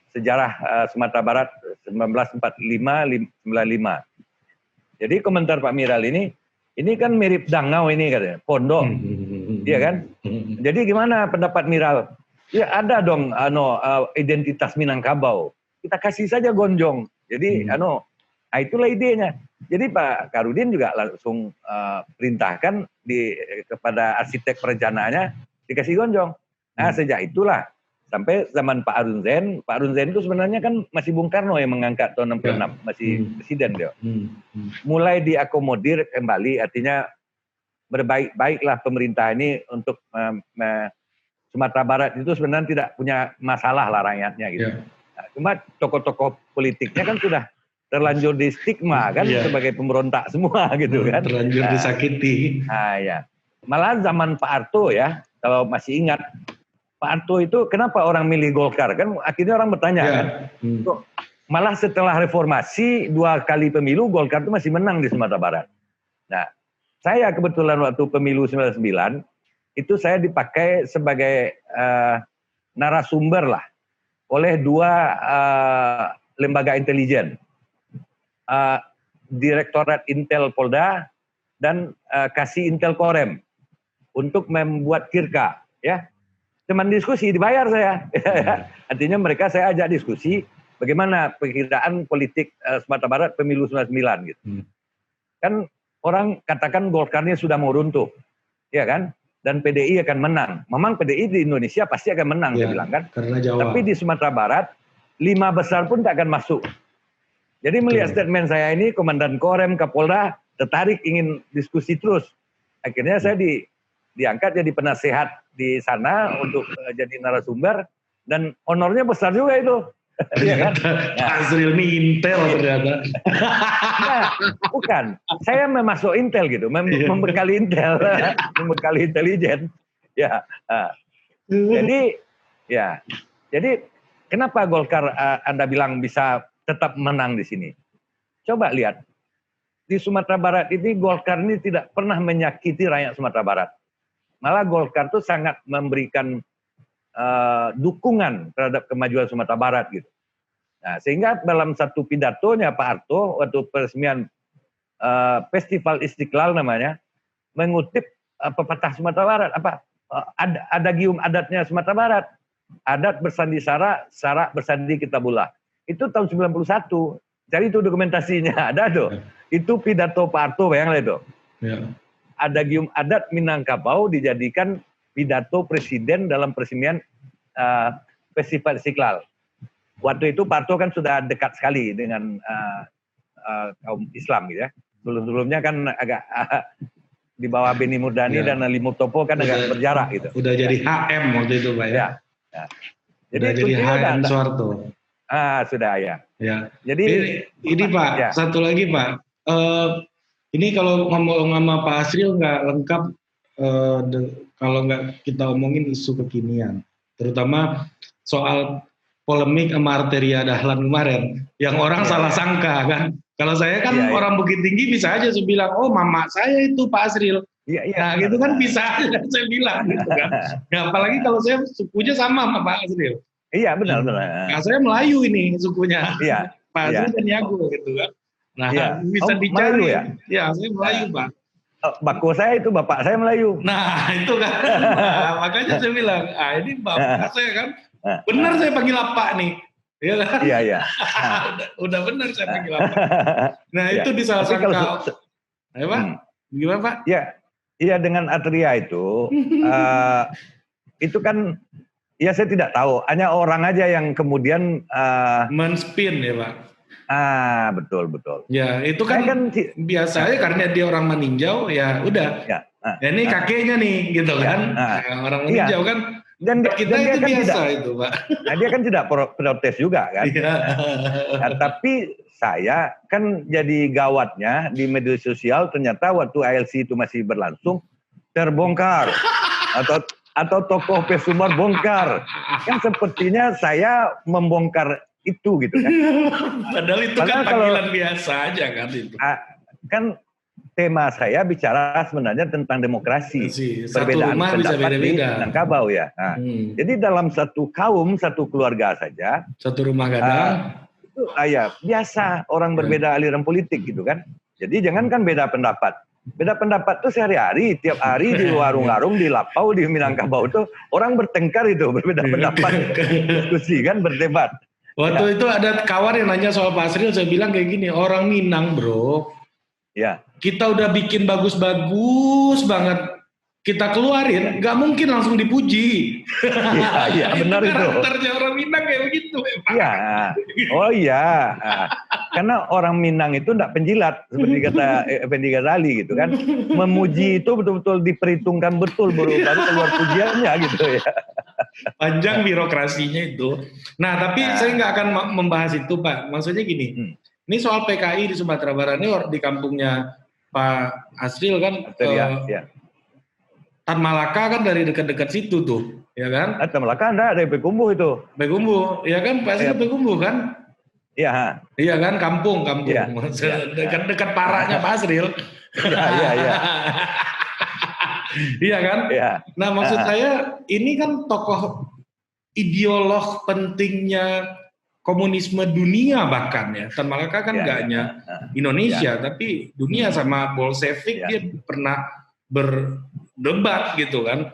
Sejarah Sumatera Barat 1945-95. Jadi komentar Pak Miral ini kan mirip Dangau ini katanya, pondok, iya kan? Jadi gimana pendapat Miral? Ya ada dong, identitas Minangkabau. Kita kasih saja Gonjong. Jadi, itulah idenya. Jadi Pak Kharudin juga langsung perintahkan kepada arsitek perencanaannya dikasih Gonjong. Nah sejak itulah sampai zaman Pak Harun Zain itu sebenarnya kan masih Bung Karno yang mengangkat tahun 66, masih presiden dia. Mulai diakomodir kembali, artinya berbaik-baiklah pemerintah ini untuk Sumatera Barat itu sebenarnya tidak punya masalah lah rakyatnya gitu. Nah, cuma tokoh-tokoh politiknya kan sudah terlanjur di stigma kan sebagai pemberontak semua gitu kan. Terlanjur disakiti. Nah ya. Malah zaman Pak Harto ya, kalau masih ingat, Pak Harto itu kenapa orang milih Golkar kan? Akhirnya orang bertanya kan. Malah setelah reformasi 2 kali pemilu Golkar itu masih menang di Sumatera Barat. Nah, saya kebetulan waktu pemilu 99 itu saya dipakai sebagai narasumber lah oleh 2 lembaga intelijen, Direktorat Intel Polda dan Kasih Intel Korem untuk membuat kirka ya. Cuman diskusi, dibayar saya. Artinya mereka saya ajak diskusi bagaimana perkiraan politik Sumatera Barat pemilu 99 gitu. Kan orang katakan Golkarnya sudah mau runtuh, ya kan? Dan PDI akan menang. Memang PDI di Indonesia pasti akan menang, dia bilang kan. Karena Jawa. Tapi di Sumatera Barat 5 besar pun tak akan masuk. Jadi melihat statement saya ini, Komandan Korem, Kapolda tertarik ingin diskusi terus. Akhirnya saya diangkat jadi penasehat di sana untuk jadi narasumber, dan honornya besar juga itu. Iya kan? Pak Azril ini intel ternyata. Nah, bukan. Saya memasuk intel gitu, membekali intel, membekali intelijen. Ya. Jadi ya. Jadi kenapa Golkar Anda bilang bisa tetap menang di sini? Coba lihat. Di Sumatera Barat ini Golkar ini tidak pernah menyakiti rakyat Sumatera Barat. Malah Golkar itu sangat memberikan dukungan terhadap kemajuan Sumatera Barat gitu. Nah, sehingga dalam satu pidatonya Pak Harto waktu peresmian Festival Istiqlal namanya, mengutip pepatah Sumatera Barat, ada gium adatnya Sumatera Barat. Adat bersandi sara, sara bersandi kitabullah. Itu tahun 91. Cari itu dokumentasinya, ada tuh. Itu pidato Pak Harto, bayangkan itu. Ya. Ada gium adat Minangkabau dijadikan pidato presiden dalam peresmian Festival Istiqlal. Waktu itu Pak Harto kan sudah dekat sekali dengan kaum Islam gitu ya. Sebelum-sebelumnya kan agak di bawah Beni Murdani dan Ali Mutopo kan agak berjarak gitu. Udah jadi HM waktu itu Pak ya. Ya. Jadi HM Soeharto. Sudah ya. Ya. Jadi ini Pak, satu lagi Pak. Ini kalau ngomong sama Pak Azril nggak lengkap kalau nggak kita omongin isu kekinian, terutama soal polemik sama Arteria Dahlan kemarin, yang orang salah sangka kan. Kalau saya kan orang Bukit Tinggi bisa aja saya bilang, oh mama saya itu Pak Azril. Nah gitu kan bisa aja saya bilang gitu kan. Nah, apalagi kalau saya sukunya sama Pak Azril. Iya benar. Nah, saya Melayu ini sukunya. Iya. Pak Azril dan Yago gitu kan. Nah, bisa dicari. Melayu ya? Ya, saya Melayu, Pak. Bako saya itu bapak saya Melayu. Nah, itu kan. Makanya saya bilang, ini bapak saya kan. Benar saya panggil Pak nih. Ya kan? Iya. Udah benar saya panggil Pak. Nah, itu di salah satu Pak. Gimana, Pak? Iya dengan Atria itu itu kan ya saya tidak tahu, hanya orang aja yang kemudian men-spin ya Pak. Betul. Ya itu kan biasanya karena dia orang meninjau ya udah. Ya ini kakeknya nih gitu kan. Orang meninjau kan. Dan kita itu kan biasa itu Pak. Nah, dia kan tidak protes juga kan. Tapi saya kan jadi gawatnya di media sosial, ternyata waktu ALC itu masih berlangsung terbongkar atau tokoh Pesumar bongkar, kan sepertinya saya membongkar itu gitu kan. Padahal itu kan panggilan biasa aja kan itu. Kan tema saya bicara sebenarnya tentang demokrasi, perbedaan pendapat di Minangkabau ya. Jadi dalam satu kaum, satu keluarga saja, satu rumah gadang, itu biasa orang berbeda aliran politik gitu kan. Jadi jangankan beda pendapat. Beda pendapat tuh sehari-hari, tiap hari di warung-warung, di Lapau, di Minangkabau tuh orang bertengkar itu, berbeda pendapat, diskusi kan, berdebat. Waktu itu ada kawan yang nanya soal Pak Azril, saya bilang kayak gini, orang Minang bro, kita udah bikin bagus-bagus banget, kita keluarin, nggak mungkin langsung dipuji. Iya benar itu. Karakternya orang Minang kayak begitu. Iya, karena orang Minang itu enggak penjilat seperti kata Effendi Ghazali gitu kan. Memuji itu betul-betul diperhitungkan betul baru keluar pujiannya gitu ya. Panjang birokrasinya itu. Nah tapi saya nggak akan membahas itu Pak. Maksudnya gini, ini soal PKI di Sumatera Barat ini di kampungnya Pak Azril kan. Tan Malaka kan dari dekat-dekat situ tuh, ya kan? Tan Malaka dari Bekumbu itu. Bekumbu, ya kan? Pasti Bekumbu kan? Iya. Iya kan, kampung. Ya. Dekat paraknya Pak Azril. Iya. Iya kan? Iya. Nah maksud saya ini kan tokoh ideolog pentingnya komunisme dunia bahkan ya. Tan Malaka kan nggak hanya Indonesia, tapi dunia sama Bolshevik dia pernah berdebat gitu kan.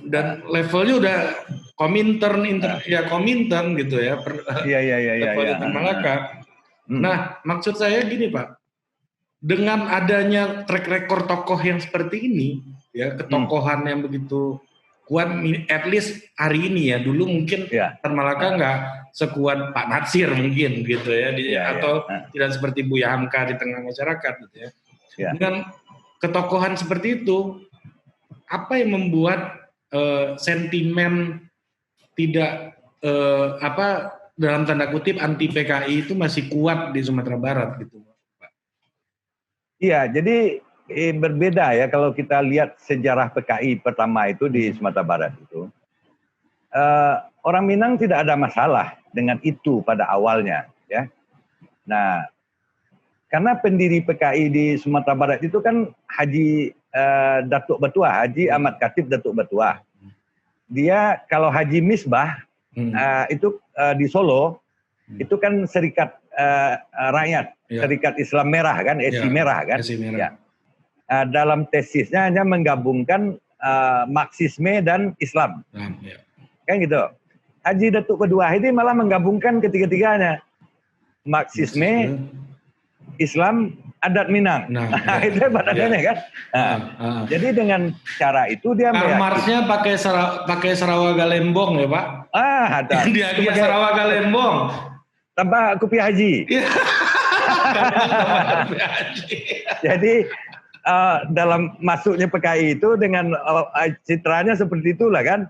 Dan levelnya udah Komintern gitu ya. Levelnya Tan Malaka. Nah, maksud saya gini Pak, dengan adanya track record tokoh yang seperti ini, ya ketokohan yang begitu kuat, at least hari ini ya, dulu mungkin Tan Malaka nggak sekuat Pak Natsir mungkin gitu ya, atau tidak seperti Buya Hamka di tengah masyarakat gitu ya. Dengan ketokohan seperti itu, apa yang membuat sentimen tidak dalam tanda kutip anti PKI itu masih kuat di Sumatera Barat gitu, Pak. Iya, jadi berbeda ya kalau kita lihat sejarah PKI pertama itu di Sumatera Barat itu. Orang Minang tidak ada masalah dengan itu pada awalnya, ya. Nah, karena pendiri PKI di Sumatera Barat itu kan Haji Datuk Betua, Haji Ahmad Khatib Datuk Betua. Dia kalau Haji Misbah itu di Solo, itu kan Serikat Rakyat, Serikat Islam Merah kan, SI Merah kan. Ya. Dalam tesisnya hanya menggabungkan Marxisme dan Islam. Kan gitu. Haji Datuk Kedua ini malah menggabungkan ketiga-tiganya. Marxisme, Islam, adat Minang. Itu badannya kan. Jadi dengan cara itu dia Marxnya pakai Sarawak Galembong ya Pak? Ada. Dia Sarawak Galembong. Tanpa kopi haji. Jadi dalam masuknya PKI itu dengan citranya seperti itulah kan.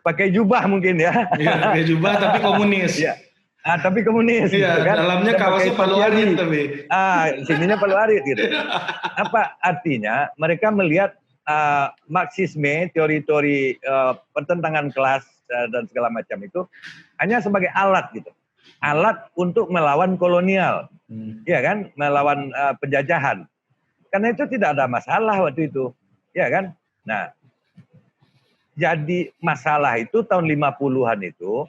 Pakai jubah mungkin ya. Iya, pakai jubah tapi komunis. Ya. Tapi komunis. Iya, gitu kan? Dalamnya kaosnya Palu Arit tapi. Sininya Palu Arit gitu. Apa artinya? Mereka melihat Marxisme, teori-teori pertentangan kelas dan segala macam itu hanya sebagai alat gitu. Alat untuk melawan kolonial. Ya kan? Melawan penjajahan. Karena itu tidak ada masalah waktu itu. Ya kan? Nah, jadi masalah itu tahun 50-an itu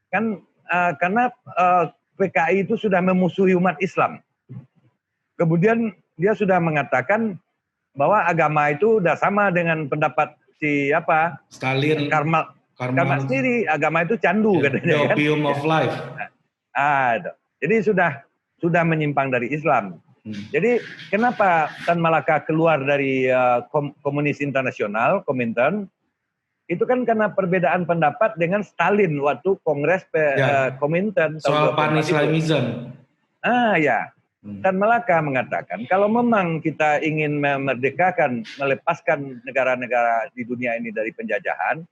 kan karena PKI itu sudah memusuhi umat Islam. Kemudian dia sudah mengatakan bahwa agama itu udah sama dengan pendapat Stalin, Karl Marx sendiri, agama itu candu katanya. The opium of life. Jadi sudah menyimpang dari Islam. Jadi kenapa Tan Malaka keluar dari Komunis Internasional, Komintern? Itu kan karena perbedaan pendapat dengan Stalin waktu Kongres Komintern. Soal Pan-Islamism. Ya. Tan Malaka mengatakan kalau memang kita ingin memerdekakan, melepaskan negara-negara di dunia ini dari penjajahan,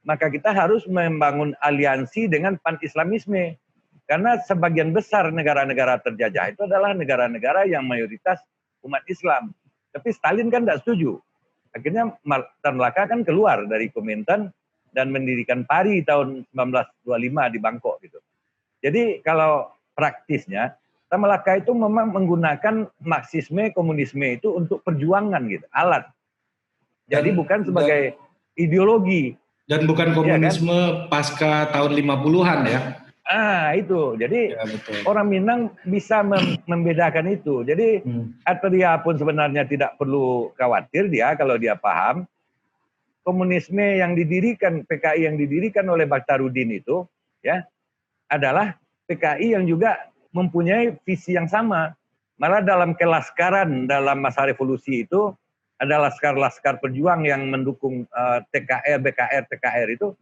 maka kita harus membangun aliansi dengan Pan-Islamisme. Karena sebagian besar negara-negara terjajah itu adalah negara-negara yang mayoritas umat Islam. Tapi Stalin kan tidak setuju. Akhirnya Tan Malaka kan keluar dari Komintern dan mendirikan PARI tahun 1925 di Bangkok gitu. Jadi kalau praktisnya Tan Malaka itu memang menggunakan Marxisme, komunisme itu untuk perjuangan gitu, alat. Jadi bukan sebagai ideologi. Dan bukan komunisme ya kan? Pasca tahun 50-an ya. Itu. Jadi orang Minang bisa membedakan itu. Jadi Atria pun sebenarnya tidak perlu khawatir dia kalau dia paham komunisme yang didirikan, PKI yang didirikan oleh Bakhtaruddin itu ya adalah PKI yang juga mempunyai visi yang sama. Malah dalam kelaskaran dalam masa revolusi itu ada laskar-laskar pejuang yang mendukung TKR, BKR, TKR itu.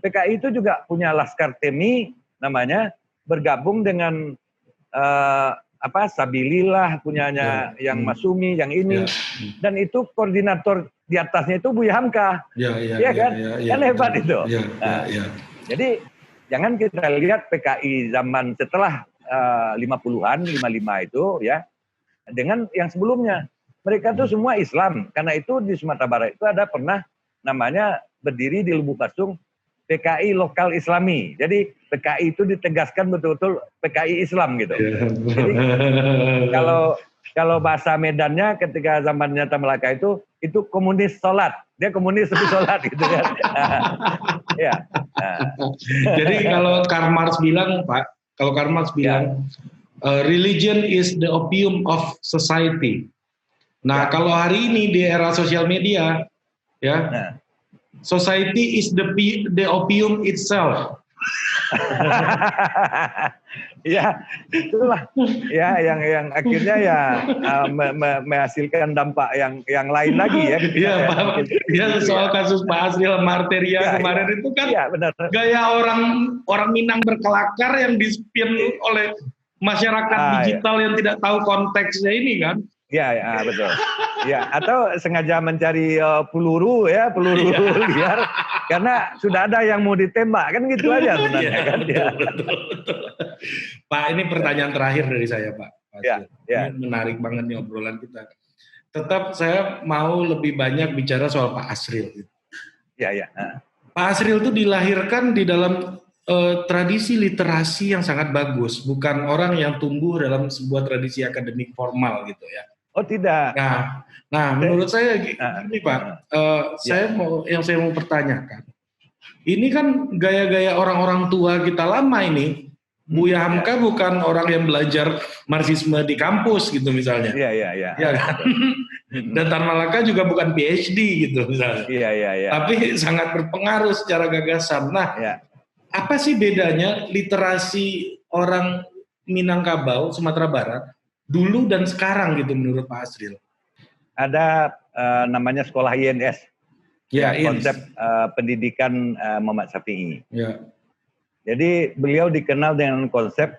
PKI itu juga punya laskar TEMI namanya, bergabung dengan Sabilillah punyanya yang Masumi, yang ini, dan itu koordinator di atasnya itu Buya Hamka, kan hebat itu. Jadi jangan kita lihat PKI zaman setelah 50-an, 55 itu ya, dengan yang sebelumnya. Mereka itu semua Islam, karena itu di Sumatera Barat itu ada pernah namanya berdiri di Lubuk Basung PKI Lokal Islami. Jadi PKI itu ditegaskan betul-betul PKI Islam gitu. Jadi kalau bahasa Medannya ketika zamannya Tan Malaka itu komunis sholat. Dia komunis tapi sholat gitu kan. Jadi kalau Karl Marx bilang, Pak, religion is the opium of society. Nah, kalau hari ini di era sosial media ya, society is the opium itself. Ya, itulah ya yang akhirnya ya menghasilkan dampak yang lain lagi ya. Iya, Pak. Ya, soal kasus Pak Asril Marteria kemarin itu kan gaya orang Minang berkelakar yang dispin oleh masyarakat digital yang tidak tahu konteksnya ini kan. Ya, ya betul. Ya, atau sengaja mencari peluru liar karena sudah ada yang mau ditembak kan gitu aja sebenarnya Ya, kan. betul. Pak, ini pertanyaan terakhir dari saya, Pak. Ya, ya. Ini menarik banget nih obrolan kita. Tetap saya mau lebih banyak bicara soal Pak Asril. Ya, ya. Pak Asril itu dilahirkan di dalam tradisi literasi yang sangat bagus, bukan orang yang tumbuh dalam sebuah tradisi akademik formal gitu ya. Oh tidak. Nah menurut saya gini Pak, saya mau pertanyakan, ini kan gaya-gaya orang-orang tua kita lama ini. Buya Hamka bukan orang yang belajar Marxisme di kampus gitu misalnya. Iya. Ya kan? Dan Tan Malaka juga bukan PhD gitu misalnya. Iya. Tapi sangat berpengaruh secara gagasan. Nah, apa sih bedanya literasi orang Minangkabau, Sumatera Barat dulu dan sekarang gitu menurut Pak Asril? Ada namanya sekolah INS. Ya, konsep pendidikan Muhammad Syafi'i. Ya. Jadi beliau dikenal dengan konsep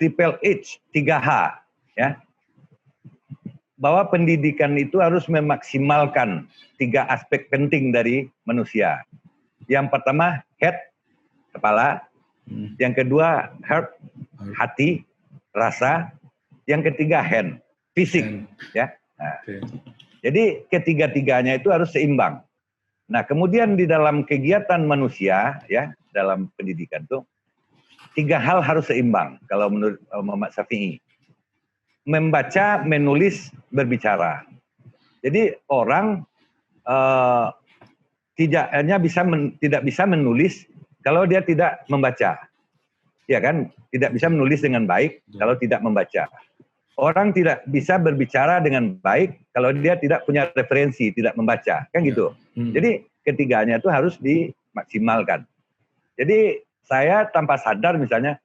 triple H, 3H, ya. Bahwa pendidikan itu harus memaksimalkan 3 aspek penting dari manusia. Yang pertama head, kepala. Yang kedua heart, hati, rasa. Yang ketiga hand, fisik, ya. Nah, jadi ketiga-tiganya itu harus seimbang. Nah, kemudian di dalam kegiatan manusia, ya, dalam pendidikan itu 3 hal harus seimbang kalau menurut Muhammad Syafi'i. Membaca, menulis, berbicara. Jadi orang tidak bisa menulis kalau dia tidak membaca. Ya kan? Tidak bisa menulis dengan baik kalau tidak membaca. Orang tidak bisa berbicara dengan baik kalau dia tidak punya referensi, tidak membaca. Kan gitu. Jadi ketiganya itu harus dimaksimalkan. Jadi saya tanpa sadar misalnya,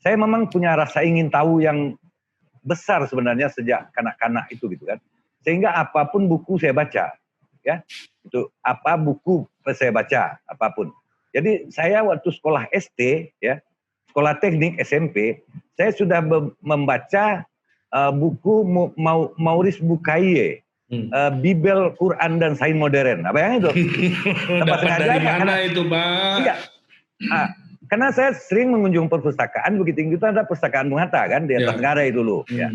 saya memang punya rasa ingin tahu yang besar sebenarnya sejak kanak-kanak itu gitu kan. Sehingga apapun buku saya baca, ya. Itu apa buku saya baca, apapun. Jadi saya waktu sekolah SD, ya, sekolah teknik SMP, saya sudah membaca buku Maurice Bucaille, Bibel, Quran dan Sains Modern. Apa yang itu? Dapat dari mana itu, Pak? Iya. Karena saya sering mengunjung perpustakaan, begitu itu ada perpustakaan Bung Hatta kan di atas Ngarai dulu. Ya.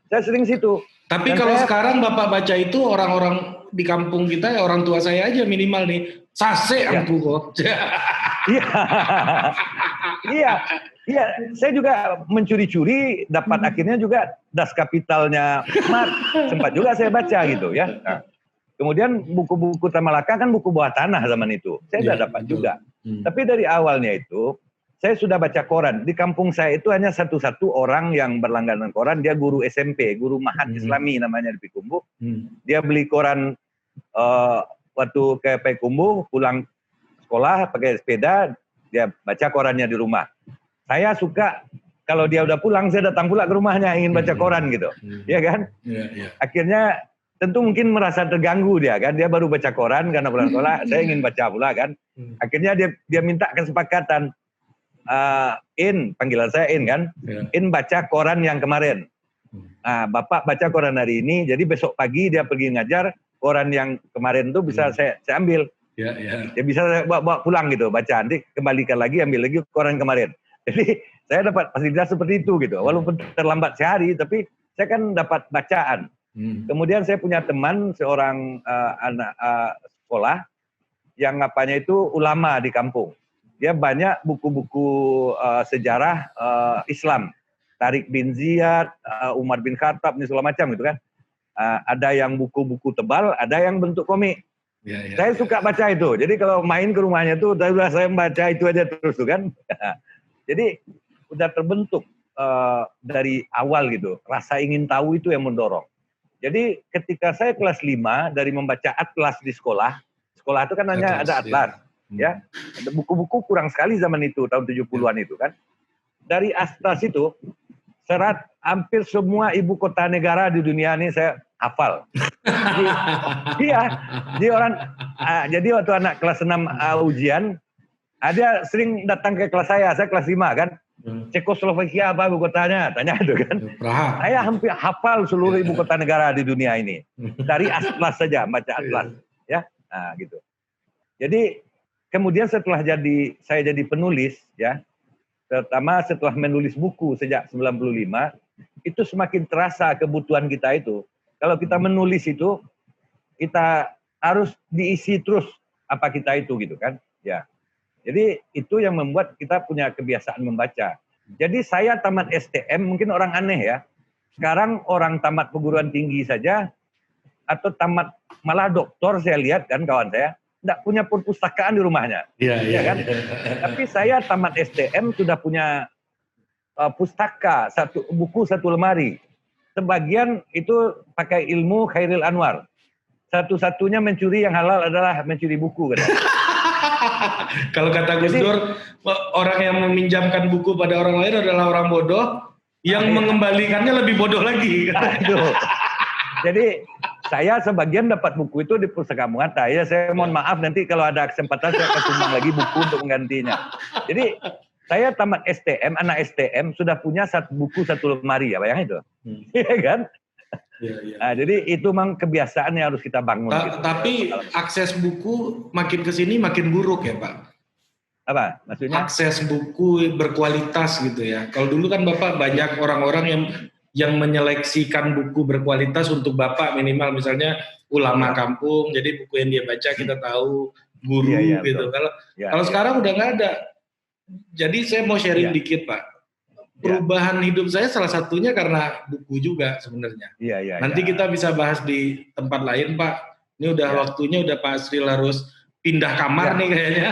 Saya sering situ. Tapi dan kalau sekarang Bapak baca itu orang-orang di kampung kita, ya orang tua saya aja minimal nih, sase angku kok. Iya. Saya juga mencuri-curi, dapat akhirnya juga Das Kapitalnya Marx. Sempat juga saya baca gitu ya. Nah, kemudian buku-buku Tan Malaka kan buku bawah tanah zaman itu. Saya sudah dapat juga. Tapi dari awalnya itu, saya sudah baca koran. Di kampung saya itu hanya satu-satu orang yang berlangganan koran. Dia guru SMP, guru Mahat Islami namanya di Payakumbuh. Dia beli koran waktu ke Payakumbuh, pulang sekolah pakai sepeda, dia baca korannya di rumah. Saya suka kalau dia udah pulang, saya datang pula ke rumahnya ingin baca koran gitu. Ya kan? Akhirnya tentu mungkin merasa terganggu dia kan. Dia baru baca koran karena pulang sekolah, saya ingin baca pula kan. Akhirnya dia minta kesepakatan. Panggilan saya In kan, In baca koran yang kemarin. Nah, Bapak baca koran hari ini, jadi besok pagi dia pergi ngajar, koran yang kemarin itu bisa saya ambil. Dia bisa saya bawa pulang gitu, baca, nanti kembalikan lagi, ambil lagi koran kemarin. Jadi saya dapat fasilitas seperti itu gitu, walaupun terlambat sehari, tapi saya kan dapat bacaan. Kemudian saya punya teman, seorang anak sekolah, yang apanya itu ulama di kampung. Dia banyak buku-buku sejarah Islam. Tariq bin Ziyad, Umar bin Khattab, ini segala macam gitu kan. Ada yang buku-buku tebal, ada yang bentuk komik. Saya suka baca itu. Jadi kalau main ke rumahnya tuh, udah saya membaca itu aja terus tuh kan. Jadi udah terbentuk dari awal gitu. Rasa ingin tahu itu yang mendorong. Jadi ketika saya kelas 5, dari membaca atlas di sekolah itu kan hanya ada atlas. Ya, ada buku-buku kurang sekali zaman itu, tahun 70-an itu kan. Dari atlas itu, hampir semua ibu kota negara di dunia ini saya hafal. Jadi waktu anak kelas 6 ujian, dia sering datang ke kelas saya kelas 5 kan. Cekoslovakia apa ibu kotanya? Tanya itu kan. Praha. Saya hampir hafal seluruh ibu kota negara di dunia ini. Dari atlas saja, baca atlas. Ya, nah, gitu. Jadi kemudian setelah saya jadi penulis, ya, terutama setelah menulis buku sejak 95, itu semakin terasa kebutuhan kita itu. Kalau kita menulis itu, kita harus diisi terus apa kita itu gitu kan. Ya. Jadi itu yang membuat kita punya kebiasaan membaca. Jadi saya tamat STM, mungkin orang aneh ya. Sekarang orang tamat perguruan tinggi saja, atau tamat malah doktor saya lihat kan kawan saya, tidak punya perpustakaan di rumahnya. Iya kan? Tapi saya tamat STM sudah punya pustaka, buku satu lemari. Sebagian itu pakai ilmu Khairil Anwar. Satu-satunya mencuri yang halal adalah mencuri buku. Kan? Kalau kata Gus Dur, orang yang meminjamkan buku pada orang lain adalah orang bodoh, yang mengembalikannya lebih bodoh lagi. Jadi saya sebagian dapat buku itu di Pustaka Muhatta. Ya saya mohon maaf nanti kalau ada kesempatan saya akan sumbang lagi buku untuk menggantinya. Jadi saya tamat STM, anak STM sudah punya buku satu lemari ya, bayangin itu. Iya kan? Ya. Nah, jadi itu memang kebiasaan yang harus kita bangun. Gitu. Tapi akses buku makin kesini makin buruk ya Pak. Apa maksudnya? Akses buku berkualitas gitu ya. Kalau dulu kan Bapak banyak orang-orang yang menyeleksikan buku berkualitas untuk Bapak, minimal misalnya ulama kampung. Jadi buku yang dia baca kita tahu, guru gitu. Kalau sekarang udah nggak ada. Jadi saya mau sharing dikit Pak. Perubahan hidup saya salah satunya karena buku juga sebenarnya. Nanti kita bisa bahas di tempat lain Pak. Ini udah waktunya, udah Pak Asril harus pindah kamar nih kayaknya.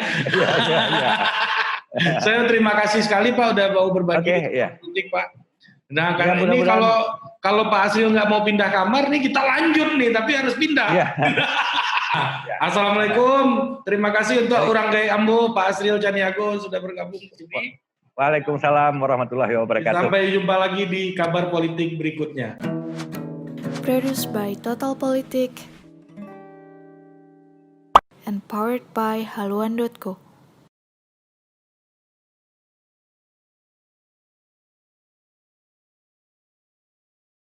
Saya terima kasih sekali Pak udah mau berbagi politik Pak. Nah karena ini kalau Pak Asril nggak mau pindah kamar nih kita lanjut nih, tapi harus pindah. Assalamualaikum. Terima kasih untuk orang Gai Ambo Pak Asril Caniago sudah bergabung di sini. Waalaikumsalam warahmatullahi wabarakatuh. Sampai jumpa lagi di kabar politik berikutnya. Produced by Total Politik and powered by haluan.co.